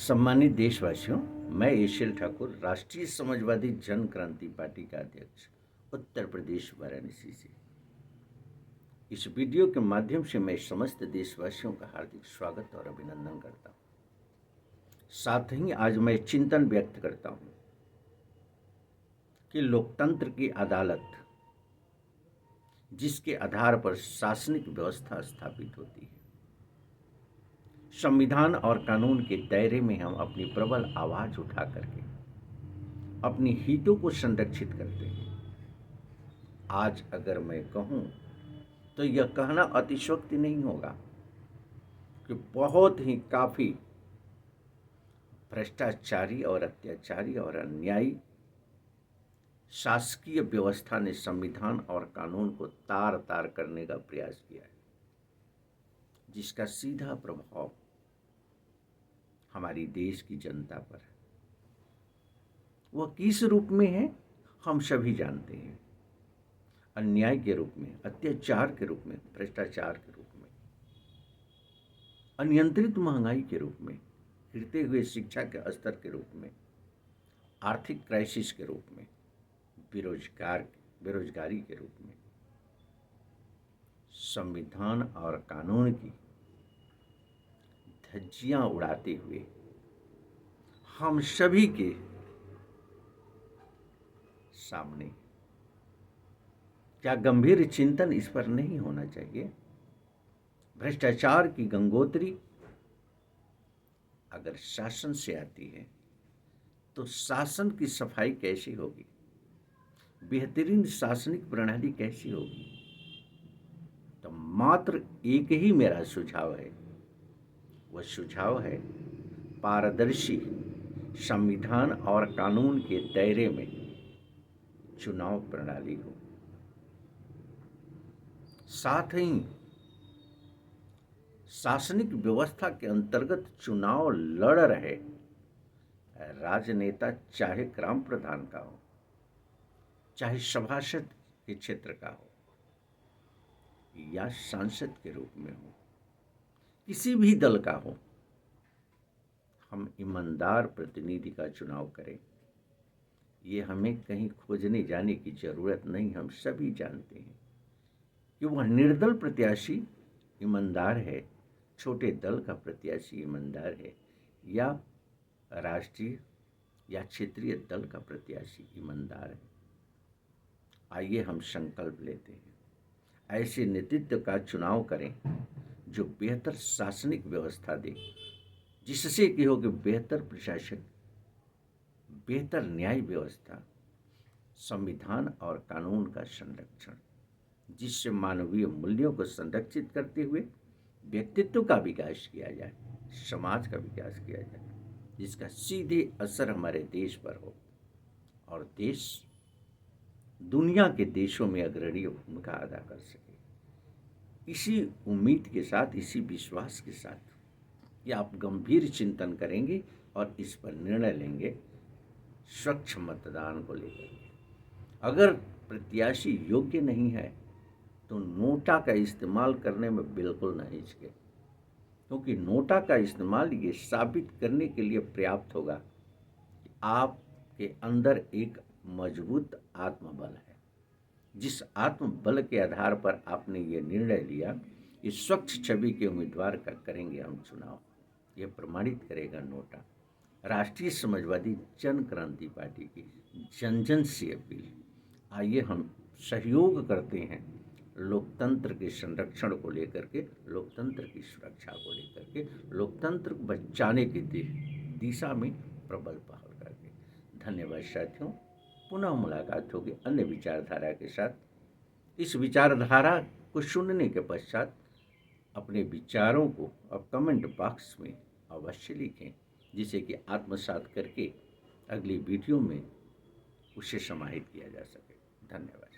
सम्मानित देशवासियों, मैं एशियल ठाकुर, राष्ट्रीय समाजवादी जन क्रांति पार्टी का अध्यक्ष, उत्तर प्रदेश वाराणसी से। इस वीडियो के माध्यम से मैं समस्त देशवासियों का हार्दिक स्वागत और अभिनंदन करता हूं। साथ ही आज मैं चिंतन व्यक्त करता हूं कि लोकतंत्र की अदालत, जिसके आधार पर शासनिक व्यवस्था स्थापित होती है, संविधान और कानून के दायरे में हम अपनी प्रबल आवाज उठा करके अपनी हितों को संरक्षित करते हैं। आज अगर मैं कहूं तो यह कहना अतिशयोक्ति नहीं होगा कि बहुत ही काफी भ्रष्टाचारी और अत्याचारी और अन्यायी शासकीय व्यवस्था ने संविधान और कानून को तार तार करने का प्रयास किया है, जिसका सीधा प्रभाव हमारी देश की जनता पर है। वह किस रूप में है हम सभी जानते हैं। अन्याय के रूप में, अत्याचार के रूप में, भ्रष्टाचार के रूप में, अनियंत्रित महंगाई के रूप में, गिरते हुए शिक्षा के स्तर के रूप में, आर्थिक क्राइसिस के रूप में, बेरोजगारी के रूप में, संविधान और कानून की धज्जियां उड़ाते हुए हम सभी के सामने क्या गंभीर चिंतन इस पर नहीं होना चाहिए? भ्रष्टाचार की गंगोत्री अगर शासन से आती है तो शासन की सफाई कैसी होगी? बेहतरीन शासनिक प्रणाली कैसी होगी? तो मात्र एक ही मेरा सुझाव है, वह सुझाव है पारदर्शी संविधान और कानून के दायरे में चुनाव प्रणाली हो। साथ ही शासनिक व्यवस्था के अंतर्गत चुनाव लड़ रहे राजनेता, चाहे ग्राम प्रधान का हो, चाहे सभासद के क्षेत्र का हो या सांसद के रूप में हो, किसी भी दल का हो, हम ईमानदार प्रतिनिधि का चुनाव करें। ये हमें कहीं खोजने जाने की जरूरत नहीं। हम सभी जानते हैं कि वह निर्दल प्रत्याशी ईमानदार है, छोटे दल का प्रत्याशी ईमानदार है, या राष्ट्रीय या क्षेत्रीय दल का प्रत्याशी ईमानदार है। आइए हम संकल्प लेते हैं, ऐसे नेतृत्व का चुनाव करें जो बेहतर शासनिक व्यवस्था दे, जिससे कि हो कि बेहतर प्रशासन, बेहतर न्याय व्यवस्था, संविधान और कानून का संरक्षण, जिससे मानवीय मूल्यों को संरक्षित करते हुए व्यक्तित्व का विकास किया जाए, समाज का विकास किया जाए, जिसका सीधे असर हमारे देश पर हो और देश दुनिया के देशों में अग्रणी भूमिका अदा कर सके। इसी उम्मीद के साथ, इसी विश्वास के साथ कि आप गंभीर चिंतन करेंगे और इस पर निर्णय लेंगे स्वच्छ मतदान को लेकर। अगर प्रत्याशी योग्य नहीं है तो नोटा का इस्तेमाल करने में बिल्कुल न हिचके, क्योंकि नोटा का इस्तेमाल ये साबित करने के लिए पर्याप्त होगा कि आपके अंदर एक मजबूत आत्मबल है। जिस आत्मबल के आधार पर आपने ये निर्णय लिया, इस स्वच्छ छवि के उम्मीदवार का करेंगे हम चुनाव, ये प्रमाणित करेगा नोटा। राष्ट्रीय समाजवादी जन क्रांति पार्टी की जन जन से अपील, आइए हम सहयोग करते हैं लोकतंत्र के संरक्षण को लेकर के, लोकतंत्र की सुरक्षा को लेकर के, लोकतंत्र को बचाने की दिशा में प्रबल पहल करके। धन्यवाद साथियों, पुनः मुलाकात होगी अन्य विचारधारा के साथ। इस विचारधारा को सुनने के पश्चात अपने विचारों को अब कमेंट बॉक्स में अवश्य लिखें, जिसे कि आत्मसात करके अगली वीडियो में उसे समाहित किया जा सके। धन्यवाद।